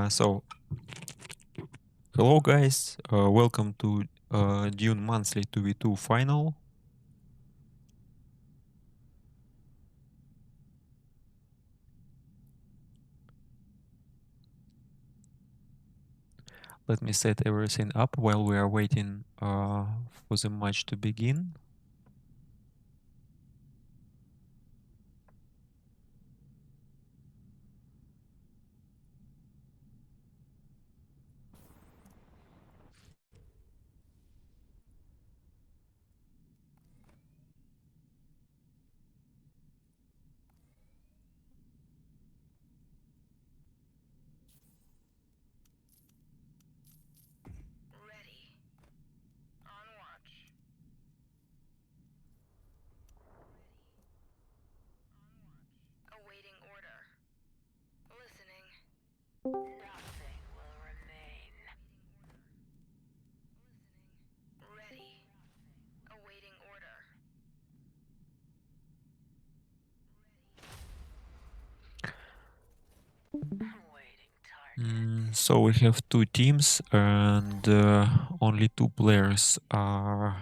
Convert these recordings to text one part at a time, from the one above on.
So, hello guys, welcome to Dune Monthly 2v2 final. Let me set everything up while we are waiting for the match to begin. So we have two teams and only two players are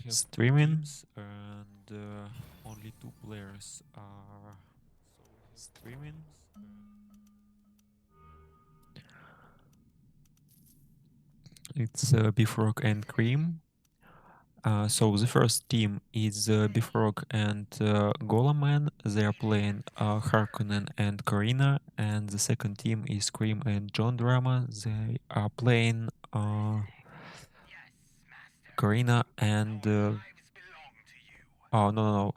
streaming. It's Bifrock and Cream. So the first team is Bifrock and Golaman. They are playing Harkonnen and Corrino, and the second team is Cream and John Drama. They are playing Corrino and oh no.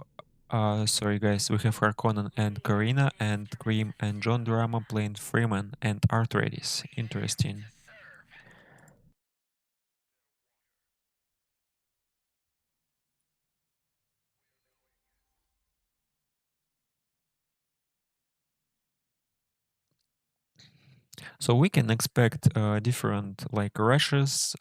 Sorry guys, we have Harkonnen and Corrino, and Cream and John Drama playing Fremen and Atreides. Interesting. So we can expect different like rushes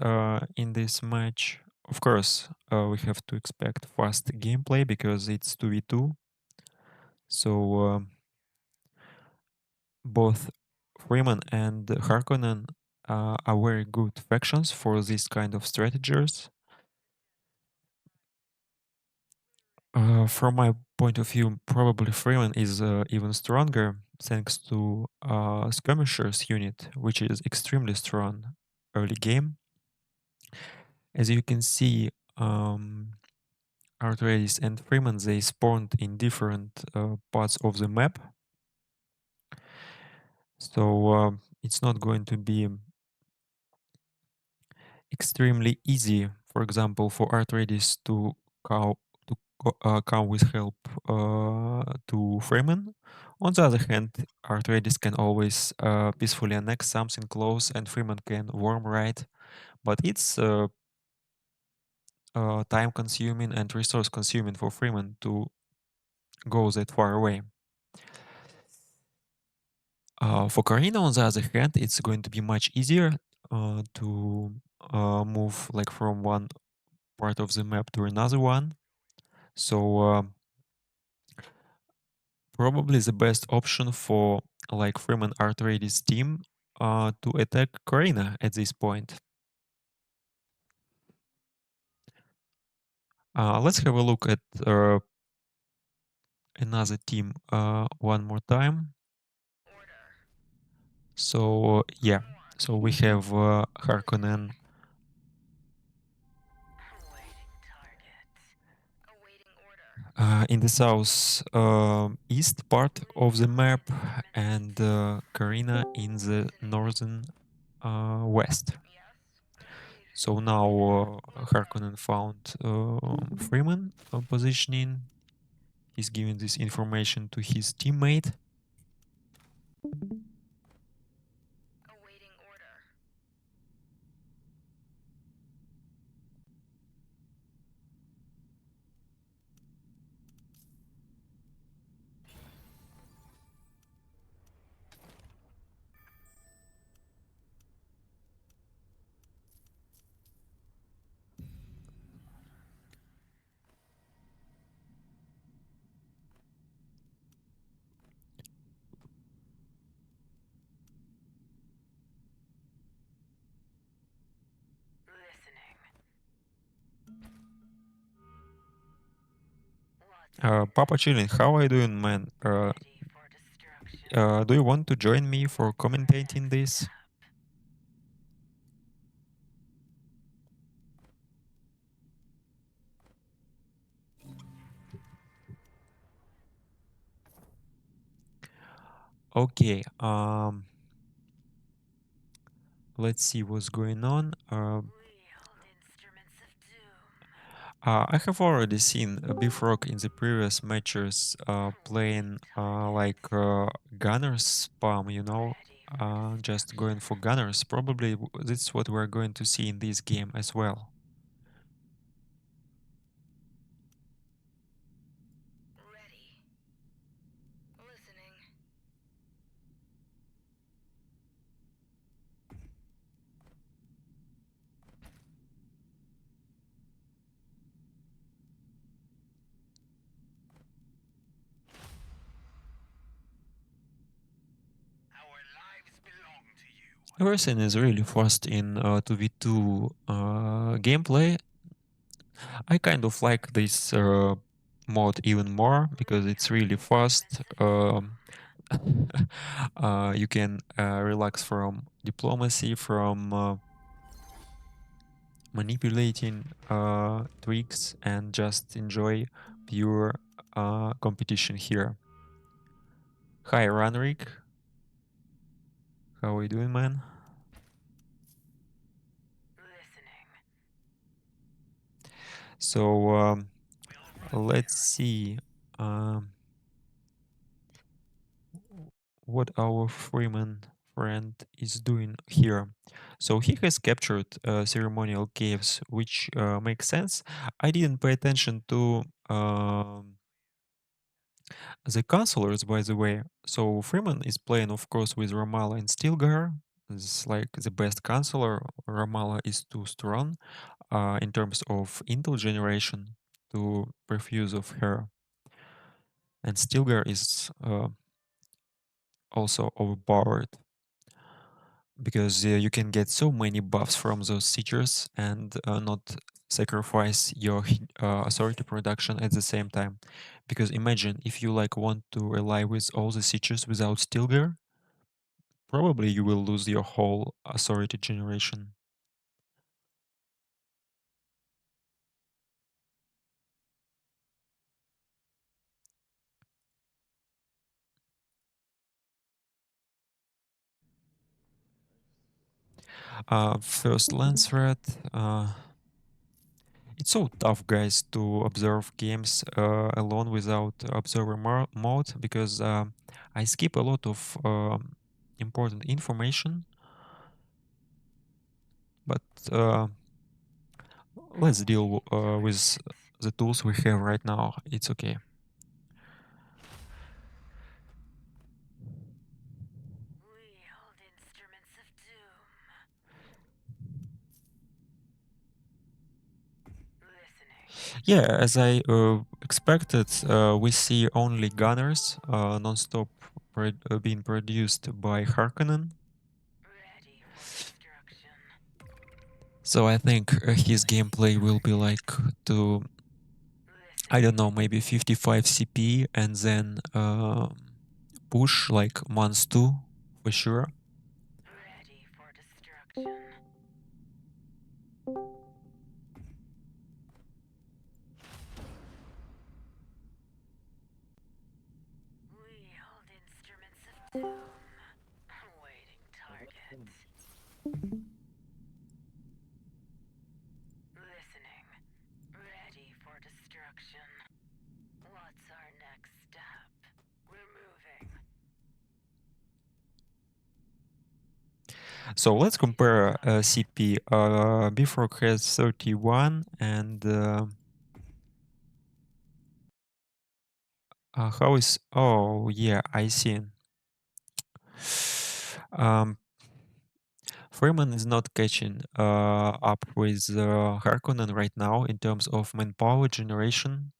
in this match. Of course, we have to expect fast gameplay because it's 2v2. So both Freeman and Harkonnen are very good factions for this kind of strategies. From my point of view, probably Freeman is even stronger thanks to Skirmishers unit, which is extremely strong early game. As you can see, Atreides and Fremen, they spawned in different parts of the map. So it's not going to be extremely easy, for example, for Atreides to, come with help to Fremen. On the other hand, Atreides can always peacefully annex something close and Fremen can warm right. But it's time consuming and resource consuming for Fremen to go that far away. For Corrino, on the other hand, it's going to be much easier to move like from one part of the map to another one. So probably the best option for like Freeman Artrades team to attack Corrino at this point. Let's have a look at another team one more time. So yeah, so we have Harkonnen. In the south east part of the map, and Corrino in the northern west. So now Harkonnen found Freeman positioning. He's giving this information to his teammate. Papa Chillin, how are you doing, man? Do you want to join me for commentating this? Okay, let's see what's going on. I have already seen Bifrock in the previous matches playing like Gunner's spam, you know, just going for Gunners. Probably this is what we're going to see in this game as well. Everything is really fast in 2v2 gameplay. I kind of like this mod even more because it's really fast. You can relax from diplomacy, from manipulating tricks, and just enjoy pure competition here. Hi, Ranrik. How are you doing, man? So let's see what our Freeman friend is doing here. So he has captured ceremonial caves, which makes sense. I didn't pay attention to the counselors, by the way. So Freeman is playing, of course, with Ramallah and Stilgar. This is like the best counselor. Ramallah is too strong in terms of intel generation to refuse of her. And Stilgar is also overpowered because you can get so many buffs from those teachers and not sacrifice your authority production at the same time. Because imagine if you like want to rely with all the teachers without Stilgar, probably you will lose your whole authority generation. First lens threat. It's so tough, guys, to observe games alone without observer mode because I skip a lot of important information. But let's deal with the tools we have right now. It's okay. Yeah, as I expected, we see only gunners non-stop being produced by Harkonnen. So I think his gameplay will be like to, I don't know, maybe 55 CP and then push like months 2 for sure. So let's compare CP. Bifrost has 31 and how is... Oh, yeah, I see. Um, Freeman is not catching up with Harkonnen right now in terms of manpower generation.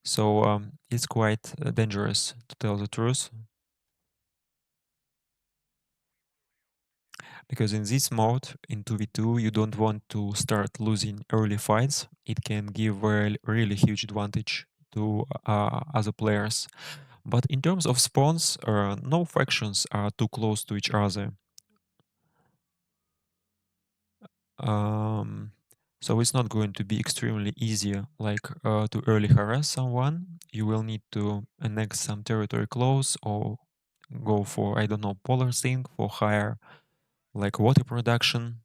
So it's quite dangerous, to tell the truth. Because in this mode, in 2v2, you don't want to start losing early fights. It can give a really huge advantage to other players. But in terms of spawns, no factions are too close to each other. Um, so it's not going to be extremely easy, like to early harass someone. You will need to annex some territory close or go for, I don't know, polar sync for higher like water production.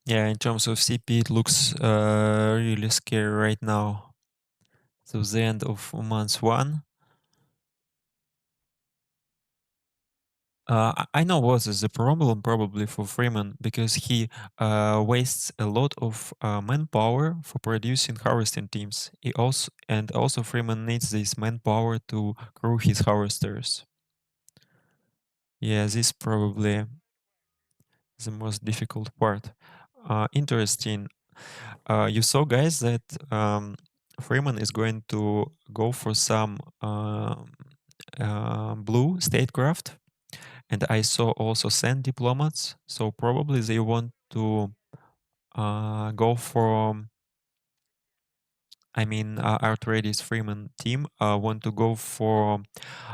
Yeah, in terms of CP, it looks really scary right now. So the end of month one. I know what is the problem probably for Freeman because he wastes a lot of manpower for producing harvesting teams. He also Freeman needs this manpower to crew his harvesters. Yeah, this probably the most difficult part. Interesting. You saw, guys, that Freeman is going to go for some blue statecraft, and I saw also sand diplomats. So probably they want to go for. I mean, Atreides Freeman team want to go for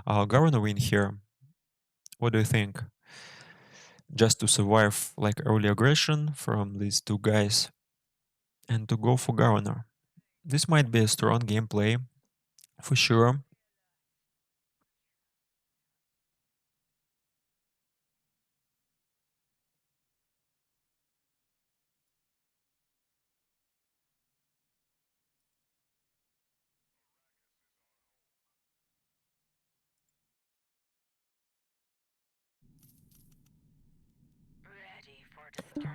governor win here. What do you think? Just to survive like early aggression from these two guys and to go for governor. This might be a strong gameplay for sure.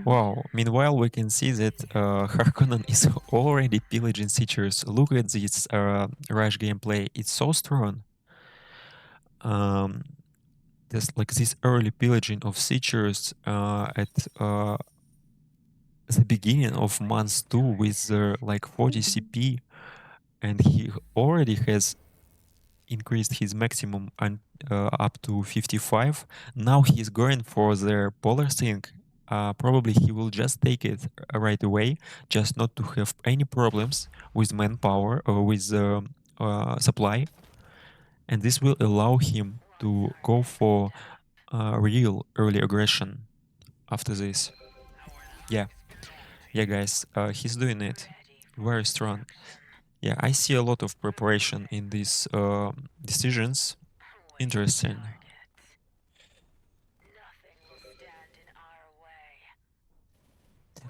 Wow. Meanwhile, we can see that Harkonnen is already pillaging features. Look at this rush gameplay. It's so strong. Um, there's like this early pillaging of features at the beginning of month 2 with like 40 CP, and he already has increased his maximum up to 55. Now he's going for the polar sync. Probably he will just take it right away, just not to have any problems with manpower or with supply. And this will allow him to go for real early aggression after this. Yeah, yeah, guys, he's doing it very strong. Yeah, I see a lot of preparation in these decisions. Interesting.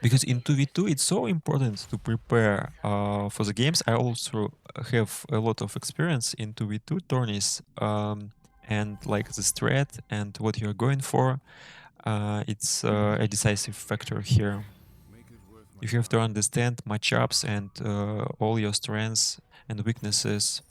Because in 2v2 it's so important to prepare for the games. I also have a lot of experience in 2v2 tourneys, and like the strat and what you're going for, it's a decisive factor here. You have to understand matchups and all your strengths and weaknesses.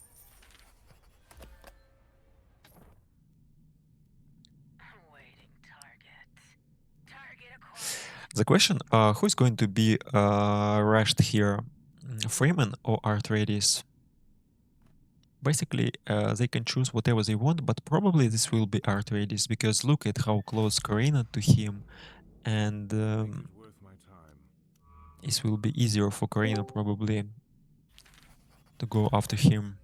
The question, who's going to be rushed here, Freeman or Atreides? Basically, they can choose whatever they want, but probably this will be Atreides because look at how close Corrino to him, and it will be easier for Corrino probably to go after him.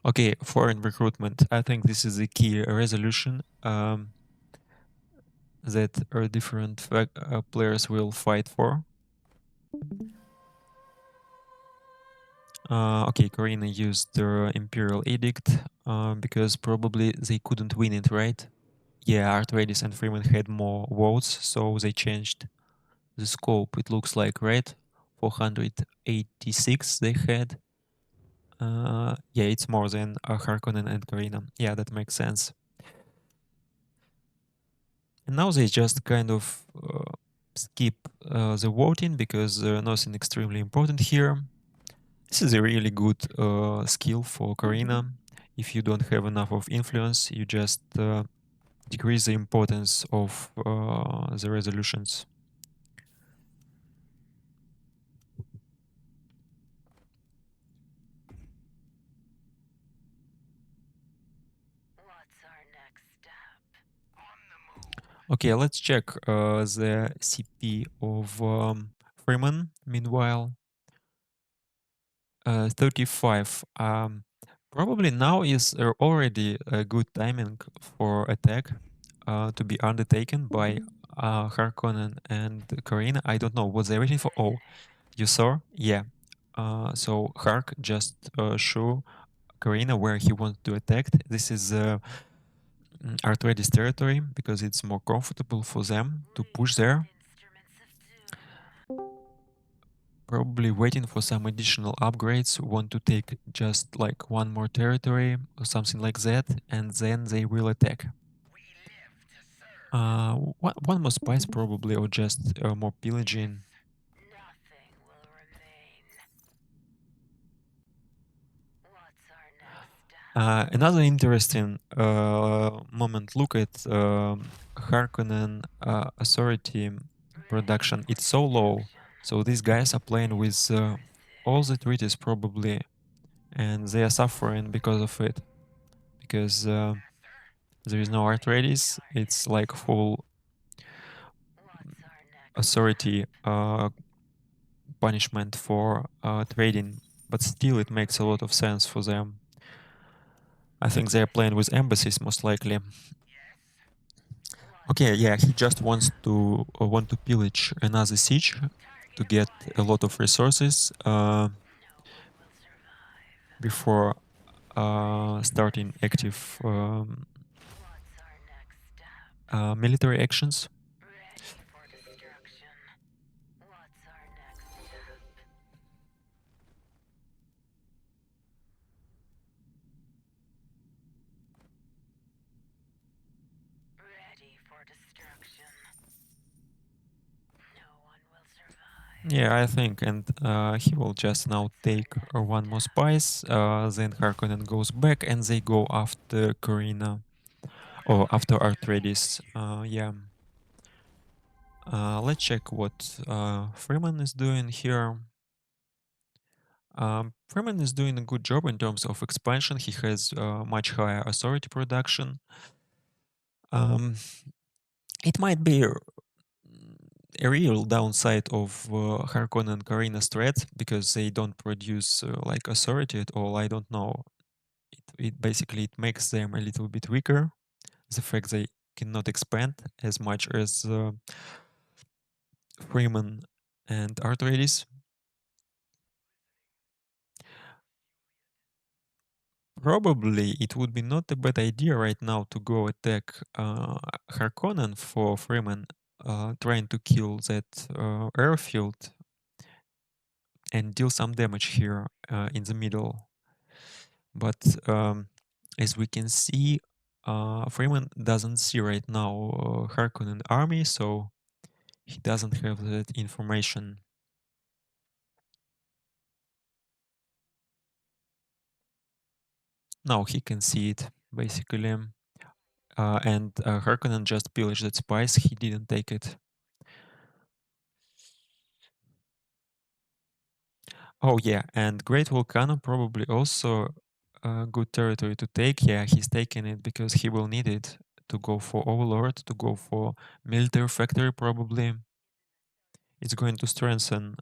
Okay, foreign recruitment. I think this is a key resolution that different players will fight for. Okay, Corrino used the Imperial Edict because probably they couldn't win it, right? Yeah, Atreides and Fremen had more votes, so they changed the scope. It looks like, right? 486 they had. Yeah, it's more than Harkonnen and Corrino. Yeah, that makes sense. And now they just kind of skip the voting because nothing extremely important here. This is a really good skill for Corrina. If you don't have enough of influence, you just decrease the importance of the resolutions. Okay, let's check the CP of Freeman. Meanwhile, 35. Probably now is already a good timing for attack to be undertaken by Harkonnen and Corrina. I don't know what they're waiting for. Oh, you saw? Yeah. So Hark just show Corrina where he wants to attack. This is Artreides territory because it's more comfortable for them to push there. Probably waiting for some additional upgrades, want to take just like one more territory or something like that, and then they will attack. One more spice probably, or just more pillaging. Another interesting moment. Look at Harkonnen authority production. It's so low. So these guys are playing with all the treaties probably, and they are suffering because of it. Because there is no Atreides. It's like full authority punishment for trading, but still it makes a lot of sense for them. I think they're playing with embassies most likely. Okay, yeah, he just wants to want to pillage another siege to get a lot of resources before starting active military actions. Yeah, I think, and he will just now take one more spice. Then Harkonnen goes back, and they go after Corrina or after Atreides. Yeah. Let's check what Freeman is doing here. Freeman is doing a good job in terms of expansion. He has much higher authority production. Um, it might be a real downside of Harkonnen and Corrina's threat because they don't produce like authority at all. I don't know. It basically it makes them a little bit weaker. The fact they cannot expand as much as Freeman and Artreides. Probably it would be not a bad idea right now to go attack Harkonnen for Freeman, trying to kill that airfield and deal some damage here in the middle. But as we can see, Freeman doesn't see right now Harkonnen army, so he doesn't have that information. Now he can see it basically. And Harkonnen just pillaged that spice, he didn't take it. Oh yeah, and Great Volcano probably also a good territory to take. Yeah, he's taking it because he will need it to go for Overlord, to go for military factory probably. It's going to strengthen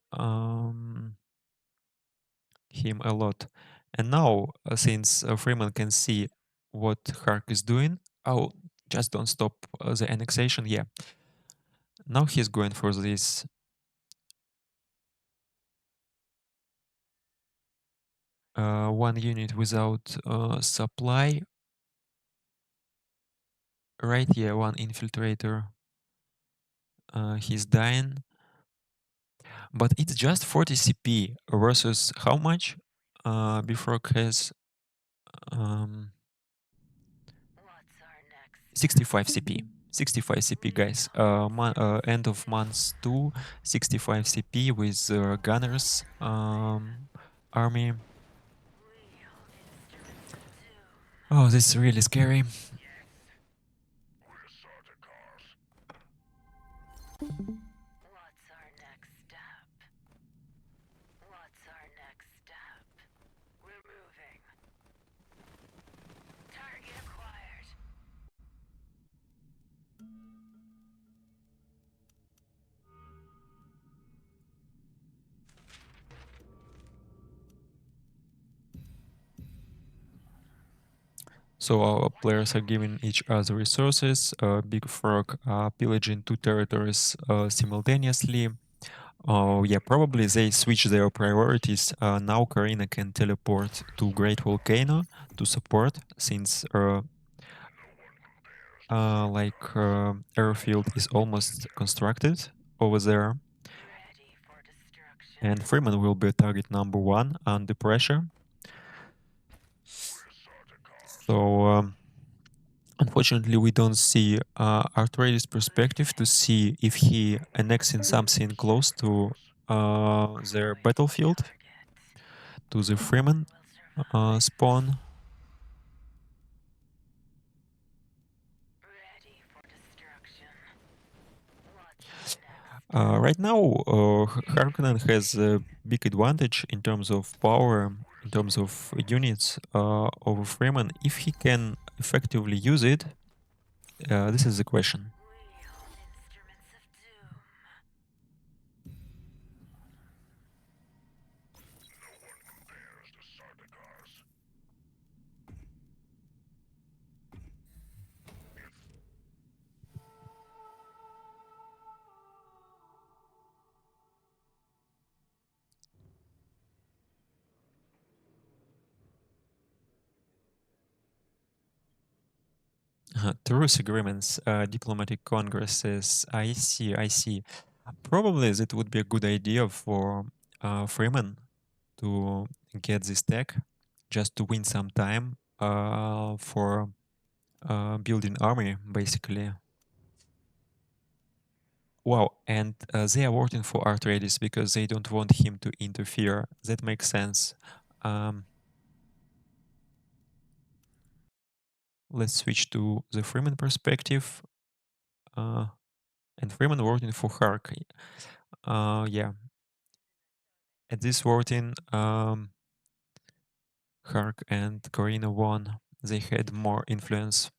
him a lot. And now, since Freeman can see what Hark is doing, oh, just don't stop the annexation. Yeah, now he's going for this one unit without supply. Right, yeah, one infiltrator. He's dying. But it's just 40 CP versus how much? Bifrost has um, 65 CP. 65 CP, guys. End of months 2, 65 CP with gunners army. Oh, this is really scary. So our players are giving each other resources. Big Frog pillaging two territories simultaneously. Oh yeah, probably they switch their priorities. Now Corrino can teleport to Great Volcano to support, since airfield is almost constructed over there, and Freeman will be target number one under pressure. So unfortunately, we don't see Atreides' perspective to see if he annexing something close to their battlefield, to the Freeman spawn. Right now, Harkonnen has a big advantage in terms of power, in terms of units over Freeman. If he can effectively use it, this is the question. Truce agreements, diplomatic congresses. I see, I see. Probably that would be a good idea for Freeman to get this tech, just to win some time for building army, basically. Wow, and they are working for Atreides because they don't want him to interfere. That makes sense. Um, let's switch to the Freeman perspective. Uh, and Freeman working for Hark. Yeah, at this voting, Hark and Corrino won. They had more influence.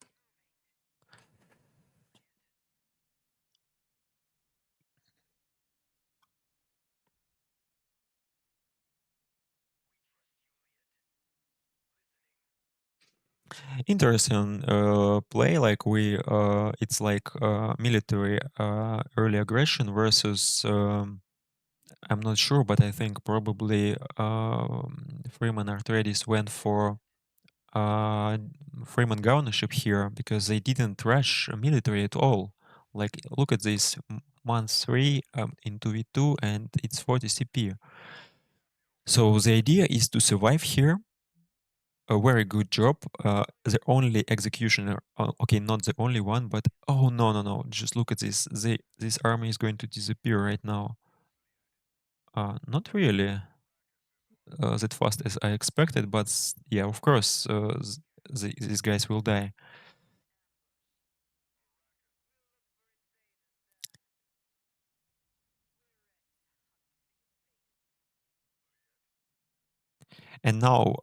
Interesting play. Like it's like military early aggression versus. I'm not sure, but I think probably Freeman Atreides went for uh, Freeman governorship here because they didn't rush military at all. Like, look at this month 3 in 2v2 and it's 40 CP. So the idea is to survive here. A very good job. The only executioner, okay, not the only one, but oh no, no, no! Just look at this. This army is going to disappear right now. Not really that fast as I expected, but yeah, of course, these guys will die. And now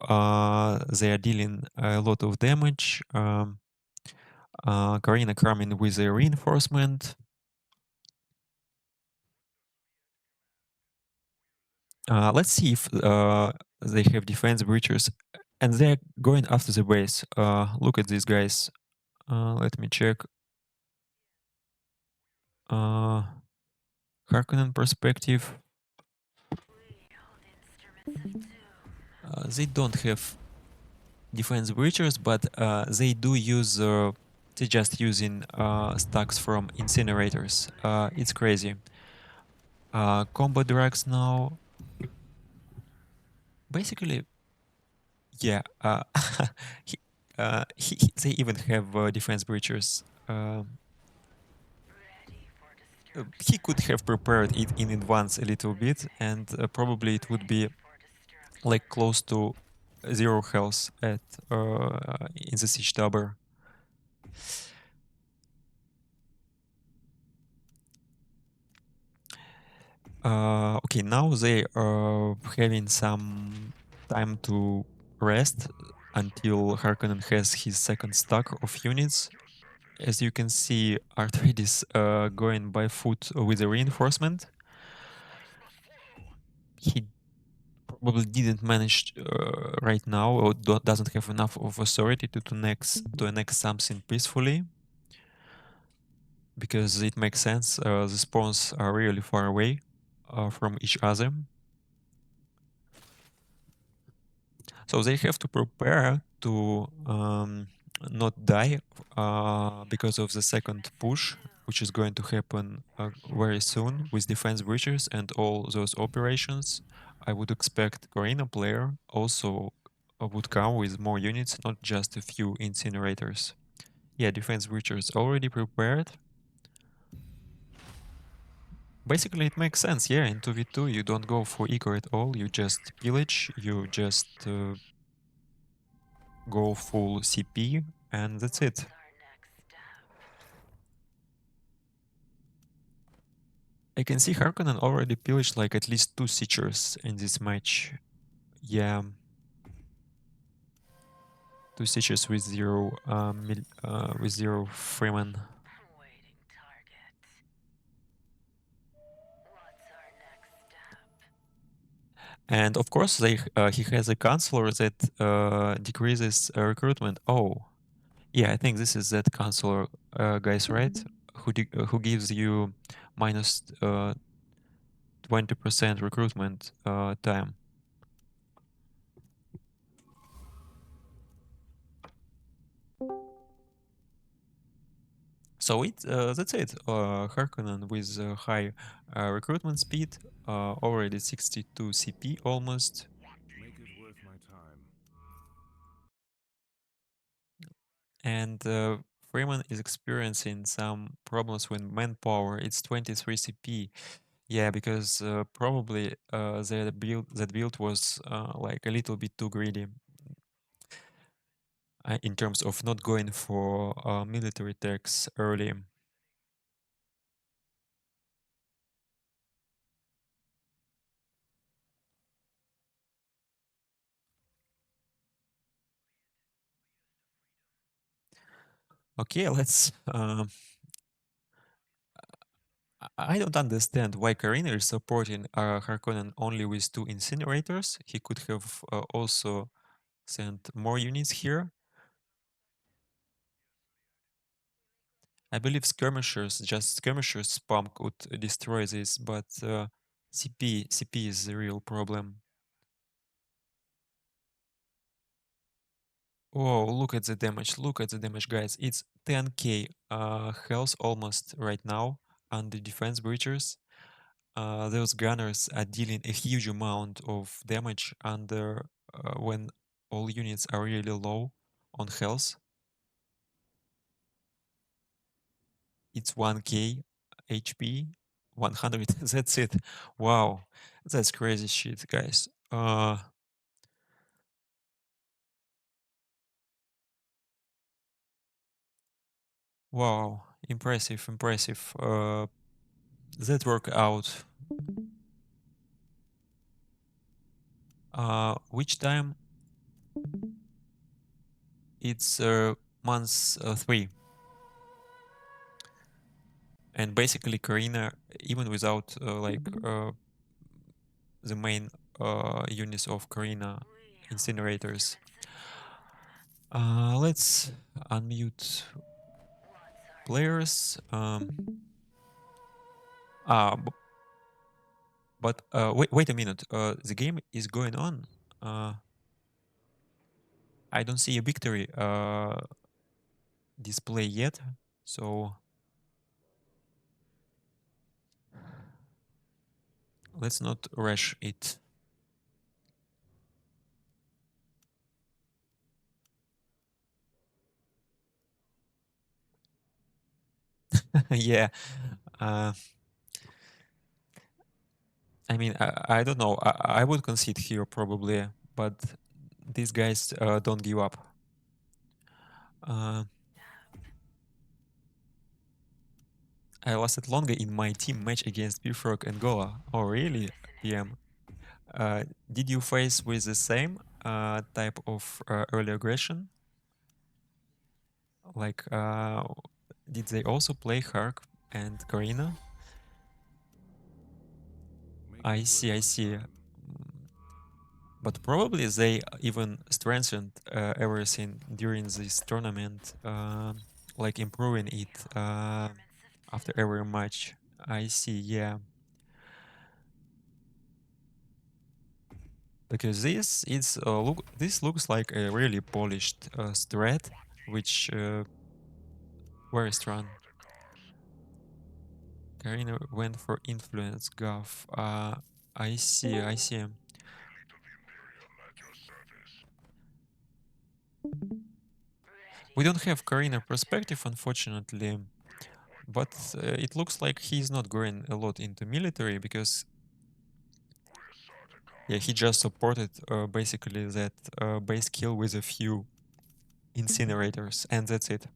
they are dealing a lot of damage. Corrino coming with a reinforcement. Let's see if they have defense breachers, and they're going after the base. Look at these guys. Let me check. Uh, Harkonnen perspective. They don't have defense breachers, but they do use. They're just using stacks from incinerators. It's crazy. Combat drugs now. Basically, yeah. He, they even have defense breachers. He could have prepared it in advance a little bit, and probably it would be like close to zero health at in the siege tower. Okay, now they are having some time to rest until Harkonnen has his second stack of units. As you can see, Atreides going by foot with a reinforcement. He probably didn't manage right now, or doesn't have enough of authority to annex something peacefully, because it makes sense. The spawns are really far away from each other, so they have to prepare to not die because of the second push, which is going to happen very soon with defense breaches and all those operations. I would expect Corrino player also would come with more units, not just a few incinerators. Yeah, defense breachers already prepared. Basically, it makes sense. Yeah, in 2v2, you don't go for eco at all. You just pillage, you just go full CP, and that's it. I can see Harkonnen already pillaged like at least 2 Seachers in this match. Yeah. 2 Seachers with zero Fremen. And of course, he has a counselor that decreases recruitment. Oh, yeah, I think this is that counselor, guys, right? Who gives you minus 20% recruitment time. So that's it. Harkonnen with high recruitment speed, already 62 CP almost. Make it worth my time. And Freeman is experiencing some problems with manpower. It's 23 CP. Yeah, because probably that build was like a little bit too greedy in terms of not going for military techs early. Okay, let's. I don't understand why Corrino is supporting Harkonnen only with 2 incinerators. He could have also sent more units here. I believe just skirmishers spam could destroy this, but CP is the real problem. Oh, look at the damage, guys. It's 10k health almost right now under defense breachers. Those gunners are dealing a huge amount of damage under when all units are really low on health. It's 1k HP, 100. That's it. Wow, that's crazy shit, guys. Wow, impressive, impressive. That worked out. Which time? It's month 3. And basically Karina, even without like the main units of Corrino incinerators. Let's unmute players. B- but wait a minute. The game is going on. I don't see a victory display yet. So let's not rush it. Yeah. Uh, I mean, I don't know. I would concede here probably, but these guys don't give up. Uh, I lasted longer in my team match against Bifrock and Goa. Oh, really, PM? Did you face with the same type of early aggression? Like, did they also play Hark and Corrino? Make I it see, worth I my see. time. But probably they even strengthened everything during this tournament, like improving it after every match. I see, yeah. Because this looks like a really polished strat, which very strong. Karina went for influence, Gav. I see, I see. We don't have Karina perspective, unfortunately, but it looks like he's not going a lot into military because yeah, he just supported basically that base kill with a few incinerators, and that's it.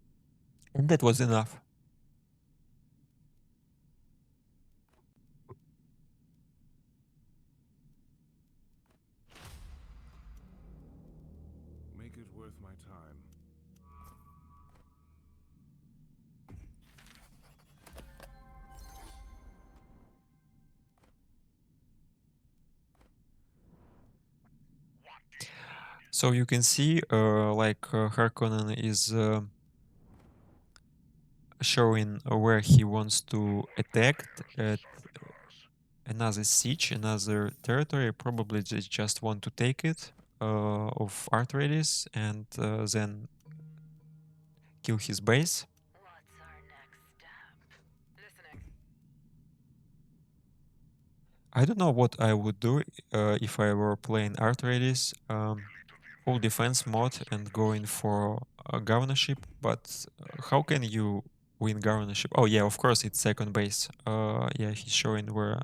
And that was enough. Make it worth my time. So you can see, Harkonnen is showing where he wants to attack at another siege, another territory. Probably they just want to take it of Atreides and then kill his base. I don't know what I would do if I were playing Atreides. Full defense mode and going for governorship, but how can you win governorship? Oh yeah, of course it's second base. Yeah, he's showing where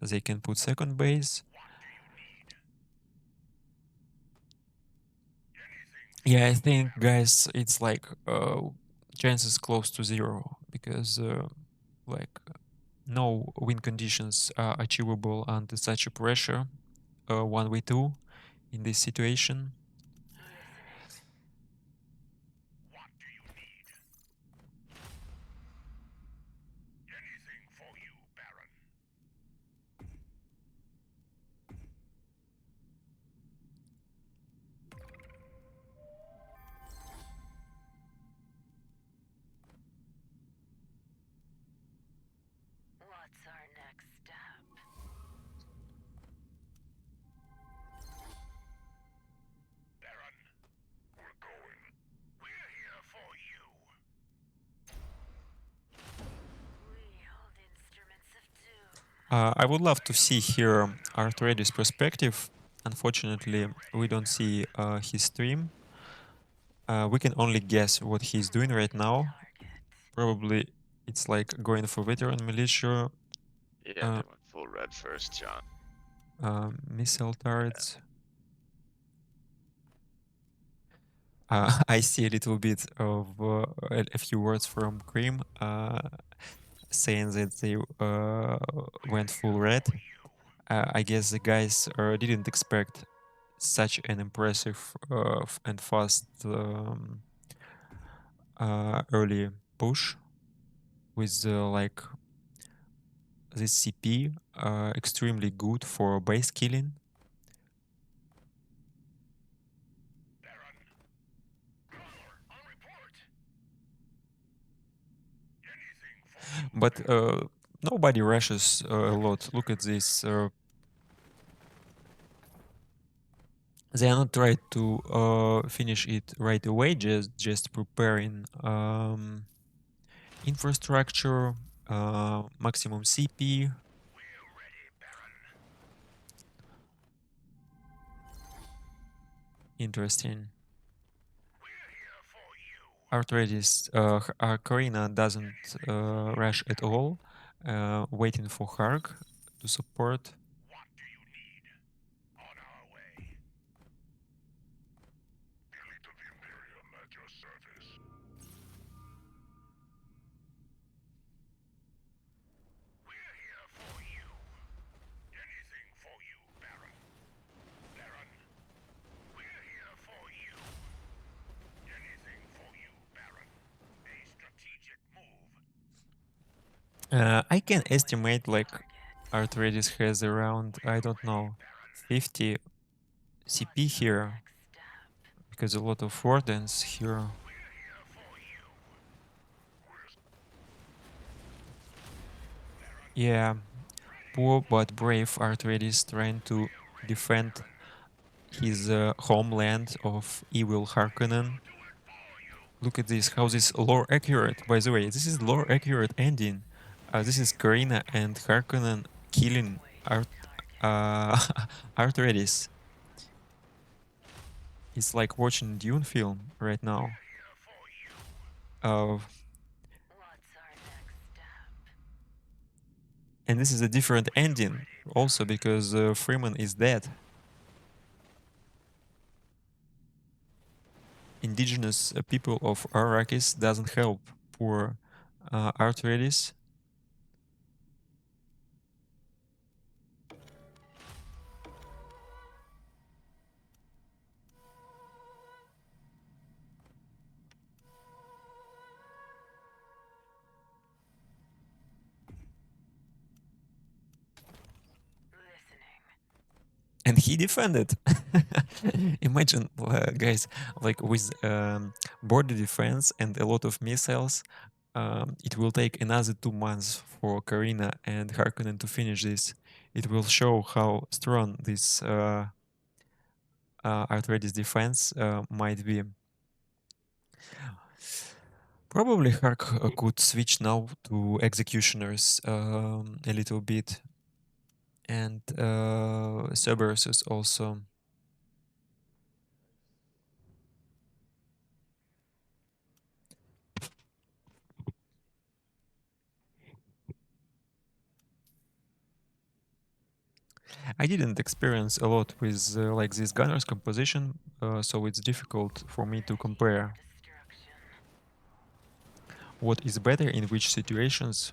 they can put second base. Yeah, I think guys, it's like chances close to zero because like no win conditions are achievable under such a pressure. 1v2 in this situation. I would love to see here Arthritis perspective. Unfortunately, we don't see his stream. We can only guess what he's doing right now. Probably it's like going for veteran militia, Yeah, uh, they went full red first, John. missile turrets. I see a little bit of a few words from Cream saying that they went full red. I guess the guys didn't expect such an impressive and fast early push with this CP extremely good for base killing. But nobody rushes a lot. Look at this. They are not trying to finish it right away. Just preparing infrastructure, maximum CP. Interesting. Atreides, Corrino doesn't rush at all, waiting for Hark to support. I can estimate like Atreides has around, I don't know, 50 CP here because a lot of wardens here. Yeah, poor but brave Atreides trying to defend his homeland of evil Harkonnen. Look at this, how this lore accurate. By the way, this is lore accurate ending. This is Corrino and Harkonnen killing uh, Atreides. It's like watching Dune film right now. And this is a different ending also because Freeman is dead. Indigenous people of Arrakis doesn't help poor Atreides. And he defended. Imagine, guys, like with border defense and a lot of missiles, it will take another 2 months for Corrino and Harkonnen to finish this. It will show how strong this Atreides defense might be. Probably Hark could switch now to executioners a little bit, and Cerberus also. I didn't experience a lot with like this gunner's composition, so it's difficult for me to compare what is better in which situations.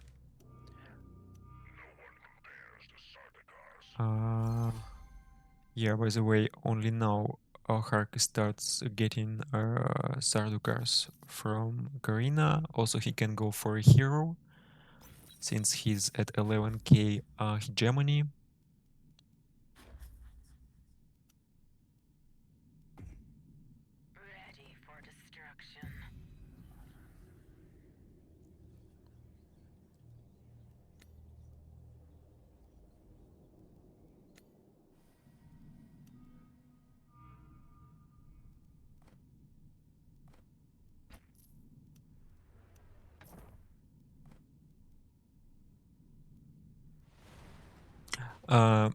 Uh, yeah, by the way, only now Hark starts getting Sardukars from Corrino. Also, he can go for a hero since he's at 11k hegemony.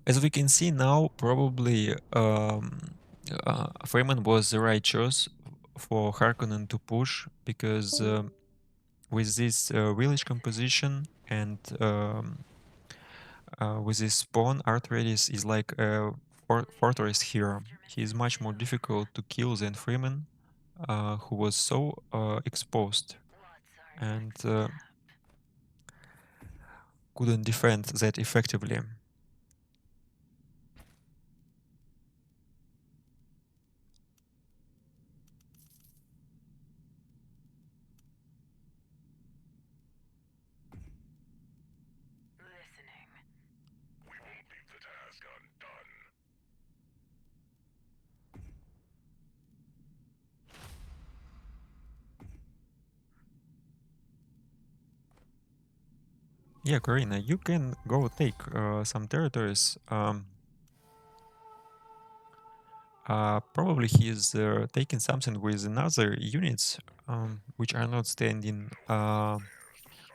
As we can see now, probably Freeman was the right choice for Harkonnen to push because with this village composition and with this spawn, Atreides is like a fortress hero. He is much more difficult to kill than Freeman, who was so exposed and couldn't defend that effectively. Yeah, Corrina, you can go take some territories. Probably he's taking something with another units which are not standing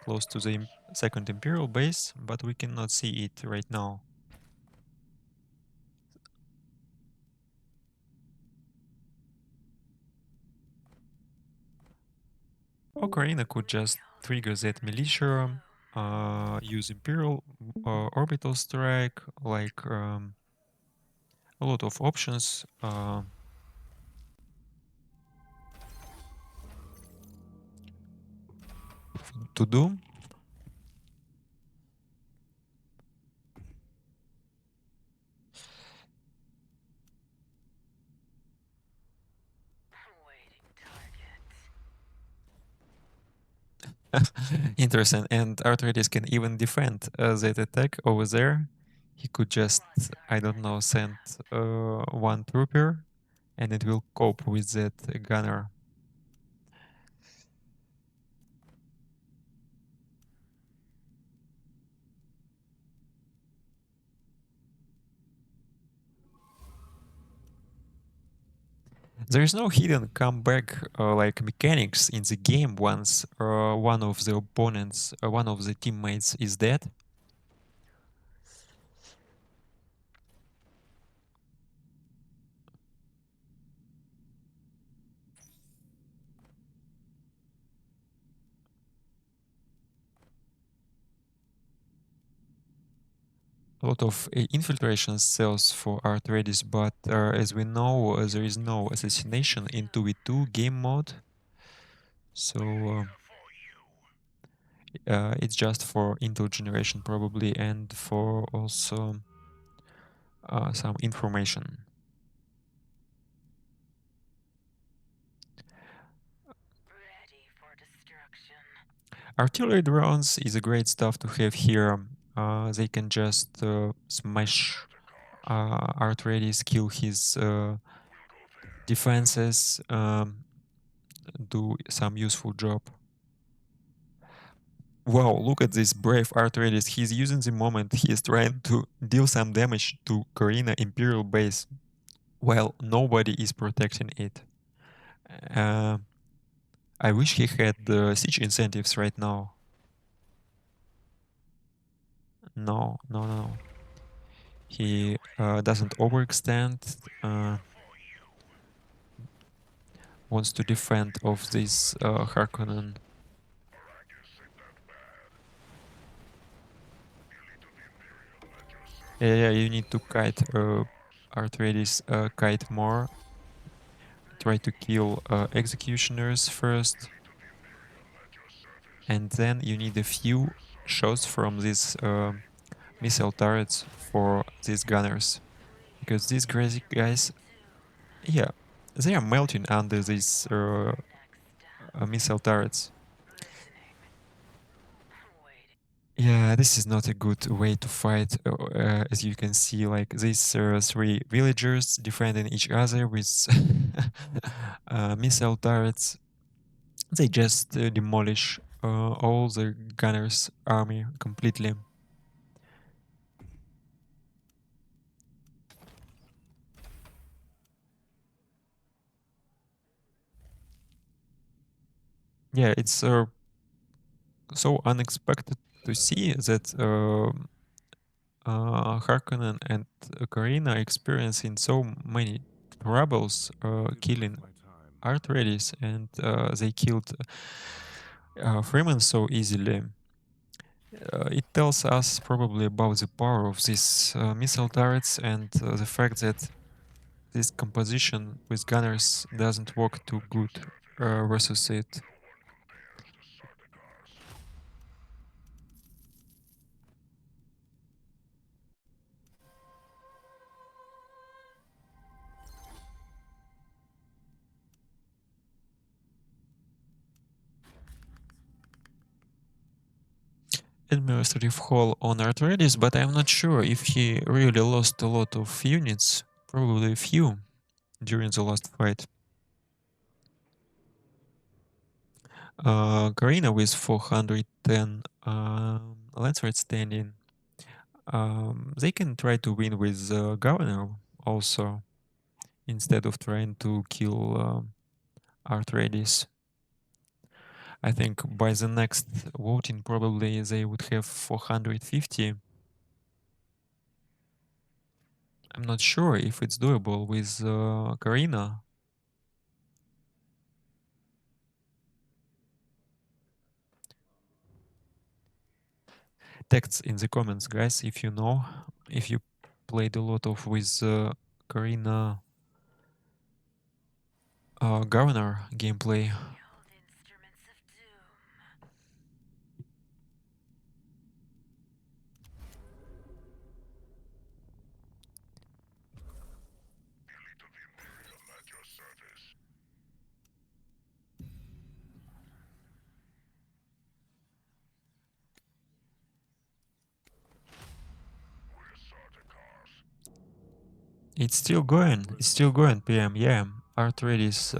close to the second Imperial base, but we cannot see it right now. Ocarina could just trigger that militia, use Imperial orbital strike, like a lot of options to do. Interesting. And Atreides can even defend that attack over there. He could just, I don't know, send one trooper and it will cope with that gunner. There is no hidden comeback like mechanics in the game once one of the opponents, one of the teammates is dead. A lot of infiltration cells for Atreides, but as we know, there is no assassination in 2v2 game mode. So it's just for intel generation probably and for also some information. Artillery drones is a great stuff to have here. They can just smash Atreides, kill his defenses, do some useful job. Wow, look at this brave Atreides. He's using the moment he is trying to deal some damage to Corrina Imperial base while nobody is protecting it. Uh, I wish he had the siege incentives right now. No, no, no, no. He doesn't overextend. Wants to defend of this Harkonnen. Yeah, you need to kite Atreides kite more. Try to kill executioners first. And then you need a few shots from these missile turrets for these gunners. Because these crazy guys, yeah, they are melting under these missile turrets. Yeah, this is not a good way to fight. As you can see, like these three villagers defending each other with missile turrets. They just demolish all the gunners' army completely. Yeah, it's so unexpected to see that Harkonnen and Corrina are experiencing so many troubles killing Atreides, and they killed Fremen so easily. It tells us probably about the power of these missile turrets and the fact that this composition with gunners doesn't work too good versus it. Administrative hall on Atreides, but I'm not sure if he really lost a lot of units. Probably a few during the last fight. Corrino with 410 Lancer standing. They can try to win with Governor also, instead of trying to kill Atreides. I think by the next voting probably they would have 450. I'm not sure if it's doable with Corrino. Texts in the comments, guys, if you know, if you played a lot of with Corrino Governor gameplay. It's still going. It's still going, PM. Yeah, Atreides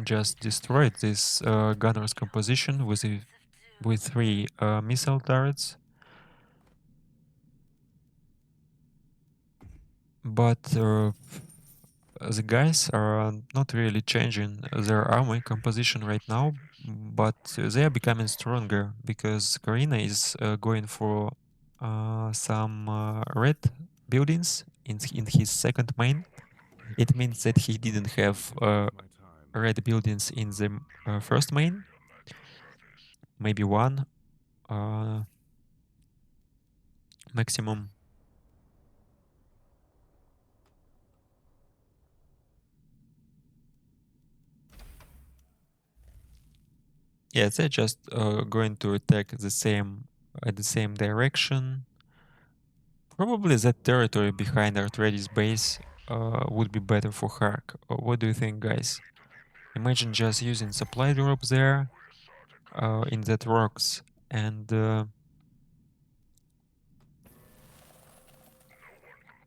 just destroyed this gunner's composition with 3 missile turrets. But the guys are not really changing their army composition right now, but they are becoming stronger because Corrina is going for some red buildings in his second main. It means that he didn't have red buildings in the first main. Maybe one maximum. Yeah, they're just going to attack the same at the same direction. Probably that territory behind Atreides base would be better for Hark. What do you think, guys? Imagine just using supply drop there in that rocks, and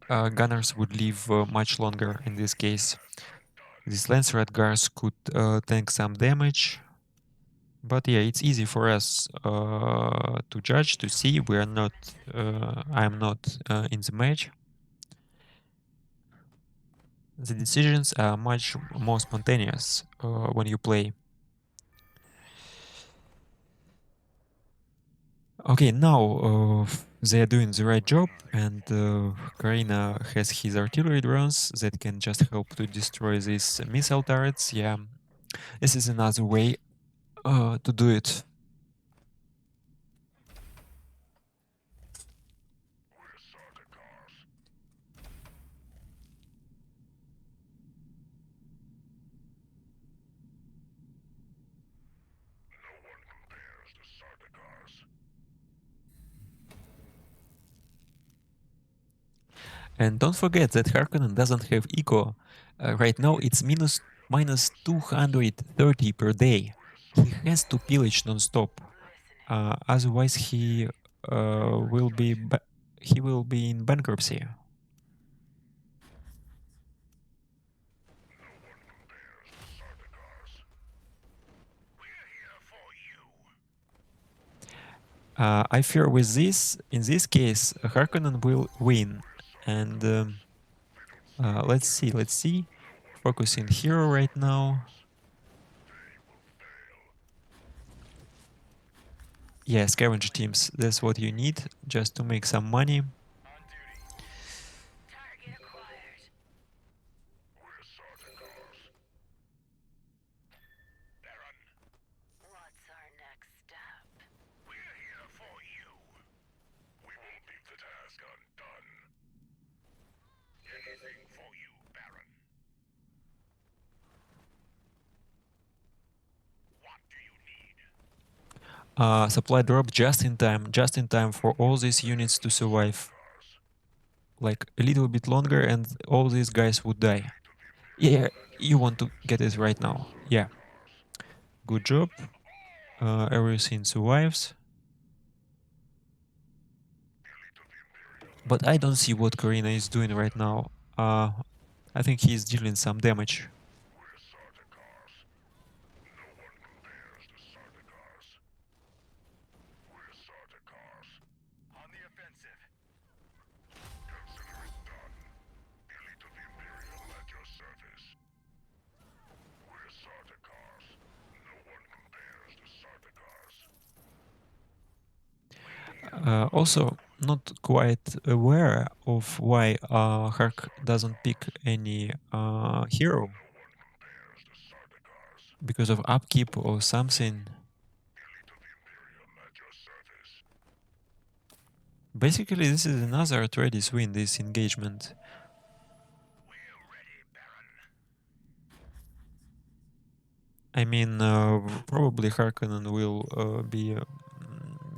gunners would live much longer in this case. These Lancer Guards could tank some damage. But yeah, it's easy for us to judge, to see. We are not, I'm not in the match. The decisions are much more spontaneous when you play. Okay, now they are doing the right job, and Corrino has his artillery drones that can just help to destroy these missile turrets. Yeah, this is another way to do it. And don't forget that Harkonnen doesn't have eco. Right now it's minus 230 per day. He has to pillage non-stop. Otherwise he will be in bankruptcy. I fear with this, in this case, Harkonnen will win. And let's see. Focusing hero right now. Yeah, scavenger teams, that's what you need just to make some money. Supply drop just in time for all these units to survive. Like a little bit longer and all these guys would die. Yeah, you want to get it right now. Yeah. Good job. Everything survives. But I don't see what Corrino is doing right now. I think he's dealing some damage. Also, not quite aware of why Hark doesn't pick any hero because of upkeep or something. Basically, this is another Atreides win, this engagement. I mean, probably Harkonnen will be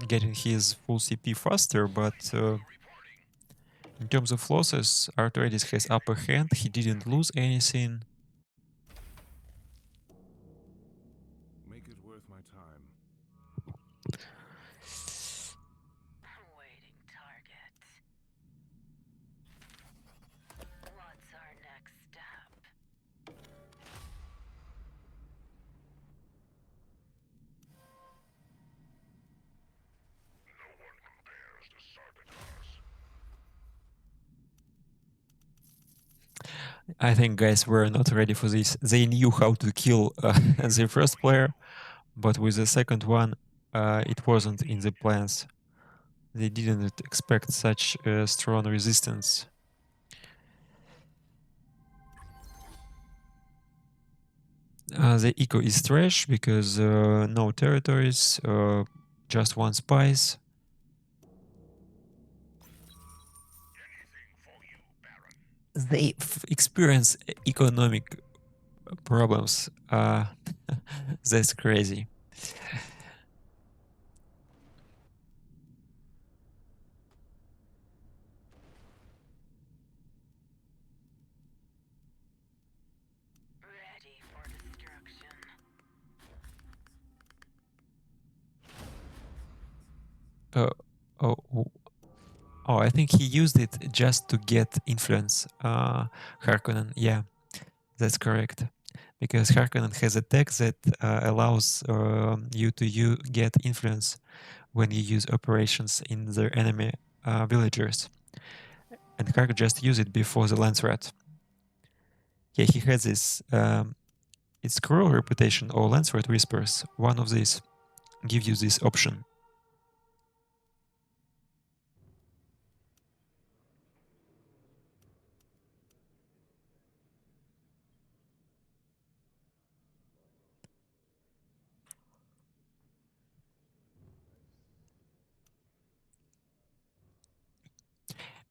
getting his full CP faster, but in terms of losses, Atreides has upper hand. He didn't lose anything. Make it worth my time. Waiting target. What's our next step? I think guys were not ready for this. They knew how to kill the first player, but with the second one, it wasn't in the plans. They didn't expect such strong resistance. The eco is trash because no territories, just one spice. They experience economic problems. That's crazy. Ready for destruction. Oh, I think he used it just to get influence. Harkonnen, yeah, that's correct. Because Harkonnen has a tech that allows you to get influence when you use operations in the enemy villagers. And Hark just used it before the lance rat. Yeah, he has this. It's cruel reputation or lance rat whispers. One of these give you this option.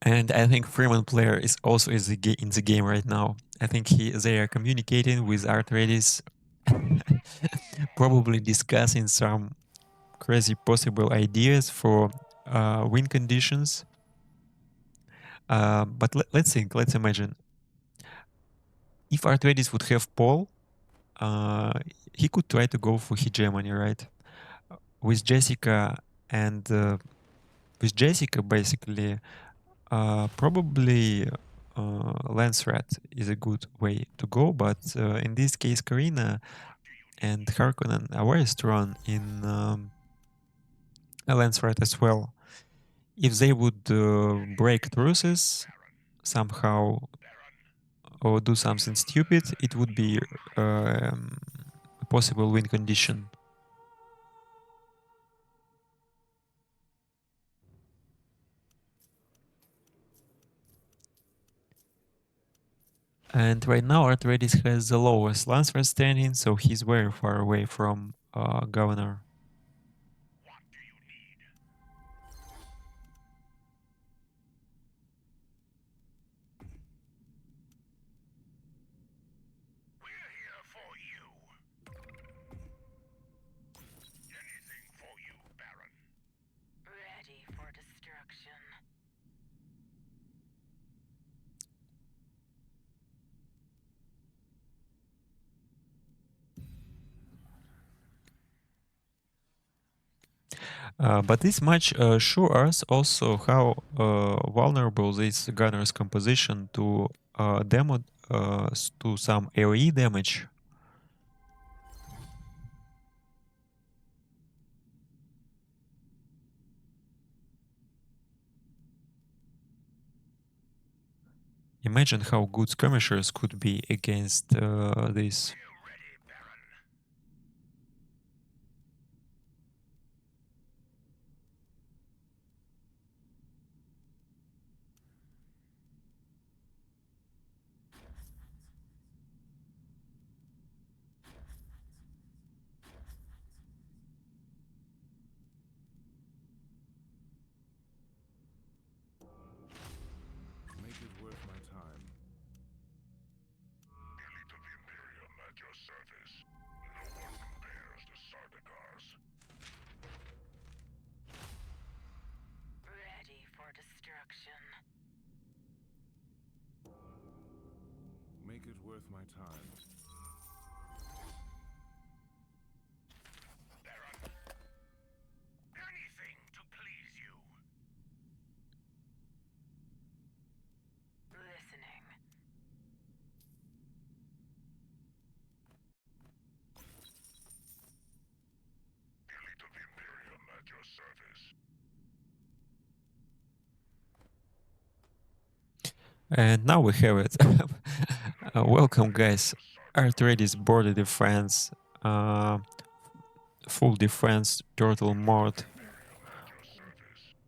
And I think Fremen player is also in the game right now. I think they are communicating with Atreides, probably discussing some crazy possible ideas for win conditions. But let's think, let's imagine. If Atreides would have Paul, uh, he could try to go for hegemony, right? With Jessica and with Jessica, basically, probably lance rat is a good way to go, but in this case, Corrino and Harkonnen are very strong in a lance rat as well. If they would break truces somehow or do something stupid, it would be a possible win condition. And right now, Atreides has the lowest lance rat standing, so he's very far away from Governor. We're here for you. Anything for you, Baron. Ready for destruction. But this match shows us also how vulnerable this gunner's composition to to some AoE damage. Imagine how good skirmishers could be against this. Make it worth my time. Baron. Anything to please you. Listening. Elite of the Imperium at your service. And now we have it. Welcome, guys. Atreides border defense, full defense, turtle mode.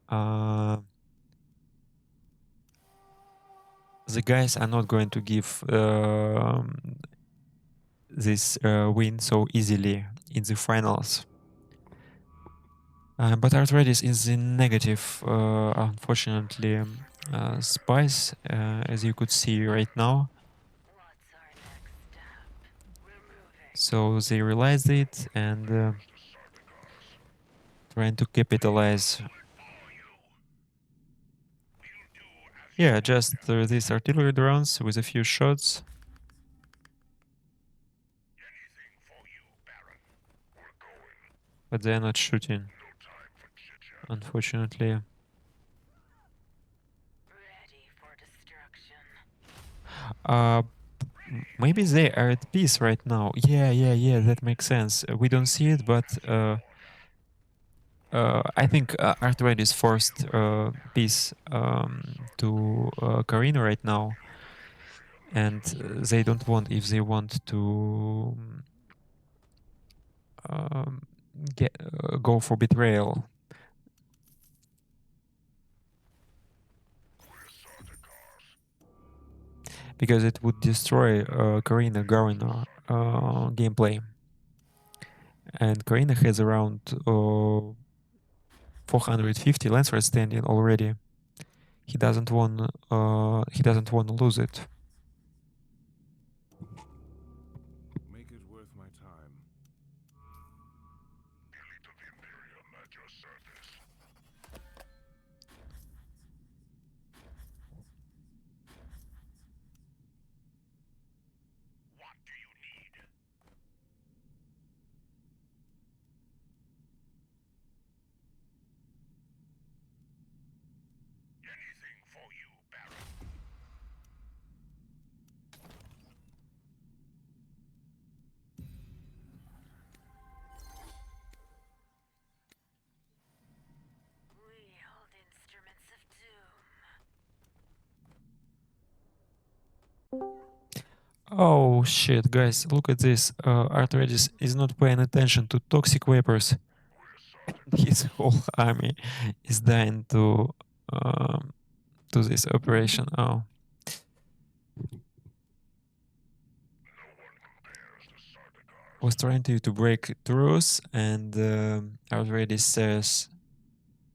The guys are not going to give this win so easily in the finals. But Atreides is in negative, unfortunately. Spice, as you could see right now. What's our next step? We're moving. So they realized it and trying to capitalize. Yeah, just these artillery drones with a few shots. Anything for you, Baron. We're going. But they're not shooting, No time for chit-chat. unfortunately. Ready for destruction. Maybe they are at peace right now. Yeah, that makes sense. We don't see it, but I think Atreides forced peace to Corrino right now. And they don't want, if they want to go for betrayal. Because it would destroy Corrino Garner gameplay. And Corrino has around 450 Lancer standing already. He doesn't want to lose it. Make it worth my time. Elite of the Imperium at your service. What do you need? Anything for you, Baron. Wield instruments of doom. Oh shit, guys, look at this. Atreides is not paying attention to toxic vapors. His whole army is dying to this operation. Oh. Was trying to break truce, and Atreides says,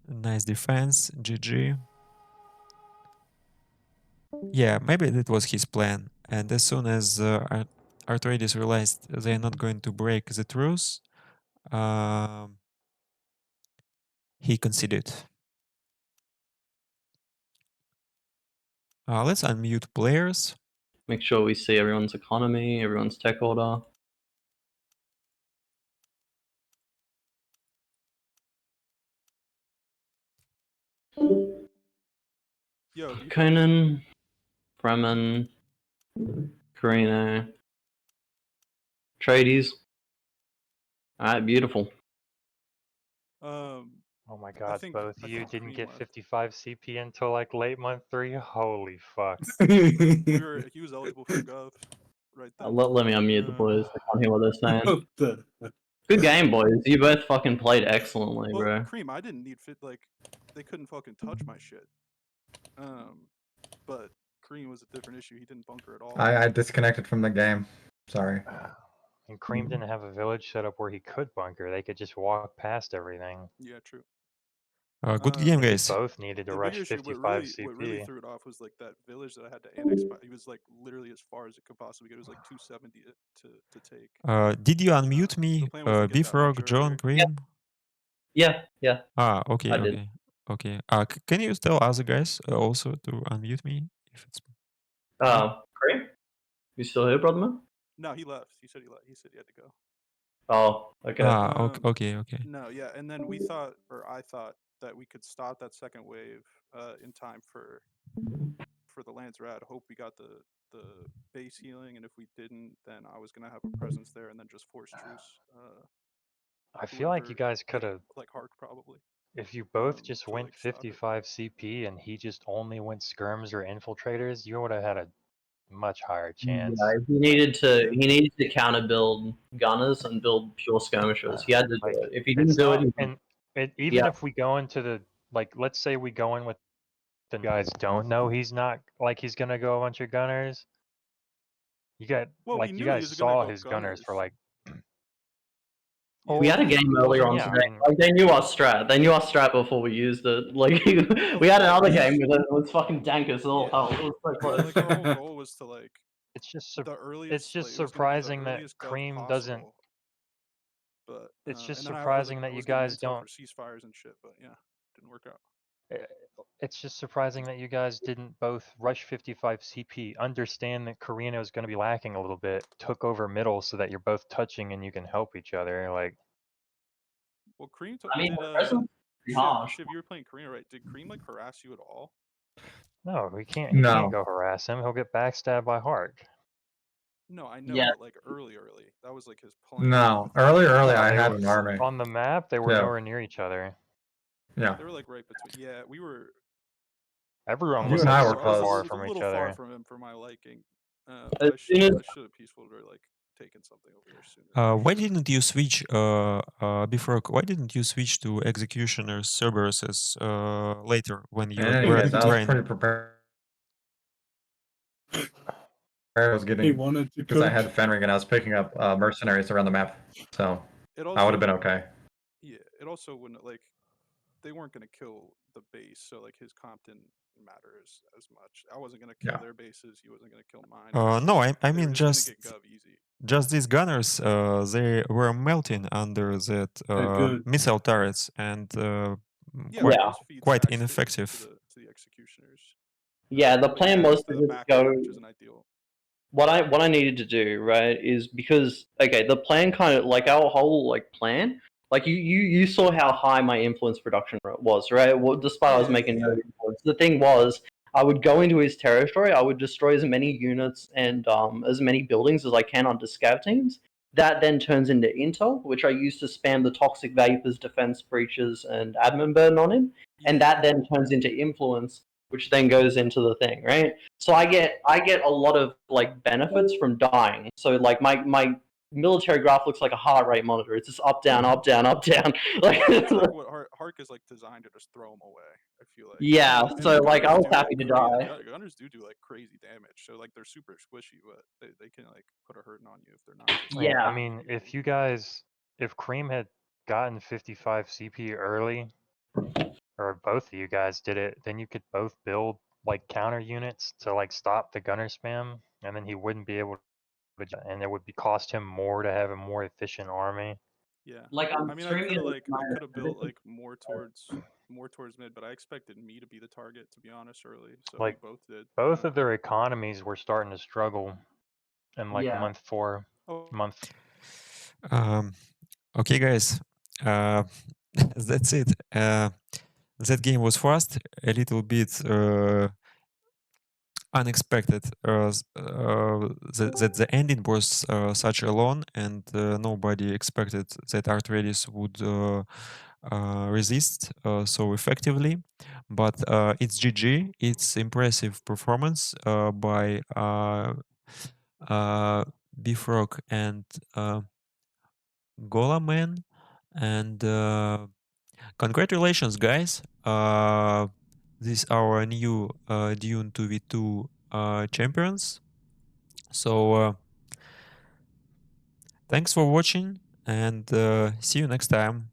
nice defense, GG. Yeah, maybe that was his plan. And as soon as Atreides realized they're not going to break the truce, he conceded. Let's unmute players. Make sure we see everyone's economy, everyone's tech order. Yo, do you Harkonnen, Fremen, Corrino, Atreides. Alright, beautiful. Oh my god, both I you think didn't Cream get left. 55 CP until like late month 3? Holy fuck. He was eligible for Gov right then. Let me unmute the boys. I can't hear what they're saying. Good game, boys. You both fucking played excellently, Well, bro. Cream, I didn't need fit like they couldn't fucking touch my shit. But Cream was a different issue. He didn't bunker at all. I disconnected from the game. Sorry. And Cream didn't have a village set up where he could bunker. They could just walk past everything. Yeah, true. Good game, And you guys. both needed to The rush big issue, 55 what really CP. threw it off was like that village that I had to annex. But he was like literally as far as it could possibly get. It was like 270 to take. Did you unmute me, the plan was to get that much Beefrog, John, earlier. Cream? Yeah. Okay, I did. okay. Okay. Can you tell other guys also to unmute me if it's Corey? You still here, brother man? No, he left. He said he left. He said he had to go. Oh, okay. okay. No, yeah, and then we thought, or I thought, that we could stop that second wave in time for the Lands Rad. Hope we got the base healing, and if we didn't, then I was gonna have a presence there and then just force truce. I feel like you whoever, guys could have, like Hark probably. if you both just to, went like, stop it. 55 CP and he just only went skirms or infiltrators, you would have had a much higher chance. Yeah, he needed to counter build gunners and build pure skirmishers. He had to Like, do it. If he it's didn't do not, it, and even if we go into the, like, let's say we go in with the guys don't know he's not, like, he's gonna go a bunch of gunners. You got, Well, like, we you knew he guys was gonna saw go his gunners for, gunners. like, we had a game earlier on yeah, I today. mean- Like they knew our strat. They knew our strat before we used it. Like we had another game with it. It was fucking dank as all hell. It was so close. Like our whole goal was to like it's just the earliest. it's just like, it was gonna be the surprising that earliest gov Cream possible, doesn't. But It's just and then surprising I that you was getting guys intel don't. for ceasefires and shit, but yeah, didn't work out. It's just surprising that you guys didn't both rush 55 CP, understand that Corrino is going to be lacking a little bit, took over middle so that you're both touching and you can help each other. Like, Well, Cream I mean, did the presence is harsh. Shiv, you were playing Corrino, right? Did Cream like harass you at all? no, he can't. No. Can't go harass him. He'll get backstabbed by Hark. No, I know, Yeah. but like early, that was like his plan. No. with, like, Early, No, I they had were- an army. On the map, they were Yeah. nowhere near each other. Yeah. They were like right between. Yeah, we were. Everyone You was and I like were super close. far It was from a each little far other. from him for my liking. As I should soon as- have peaceful or like taken something over here sooner. why didn't you switch before? Why didn't you switch to executioners Cerberuses later when you In any were case, in I was train? pretty prepared. I was He getting wanted to because I cook. had Fenring and I was picking up mercenaries around the map, so It I would have been also- okay. Yeah, it also wouldn't like they weren't gonna kill the base, so like his comp didn't matter as much. I wasn't gonna kill Yeah. their bases. He wasn't gonna kill mine. No, I They were mean just gonna get gov easy. just these gunners. They were melting under that good. missile turrets and Yeah, quite those feed quite stacks ineffective. to the executioners. Yeah, the They plan add was to to the just back go. end, which isn't ideal. What I needed to do, right, is because the plan kind of like our whole like plan, like you saw how high my influence production was, right? Well, despite I was making no influence, the thing was I would go into his territory, I would destroy as many units and as many buildings as I can onto scav teams. That then turns into intel, which I use to spam the toxic vapors, defense breaches, and admin burden on him, and that then turns into influence, which then goes into the thing, right? So I get a lot of like benefits from dying. So like my military graph looks like a heart rate monitor. It's just up down, up down, up down. Like, It's like what Hark is like designed to just throw them away. I feel like. yeah. And So like I gunners was do, happy to die. Gunners do like crazy damage. So like they're super squishy, but they can like put a hurting on you if they're not. Yeah. I mean, if Cream had gotten 55 CP early, or both of you guys did it, then you could both build like counter units to like stop the gunner spam, and then he wouldn't be able to, and it would be cost him more to have a more efficient army. Yeah. Like I mean, I could have built like more towards mid, but I expected me to be the target, to be honest, early. So Like, we both did. Both of their economies were starting to struggle in like Yeah. month 4. Okay, guys, that's it. That game was fast, a little bit unexpected. That the ending was such alone, and nobody expected that Atreides would resist so effectively. But it's GG. It's impressive performance by Bifrock and Golaman, and congratulations, guys. This our new Dune 2v2 champions. So thanks for watching, and see you next time.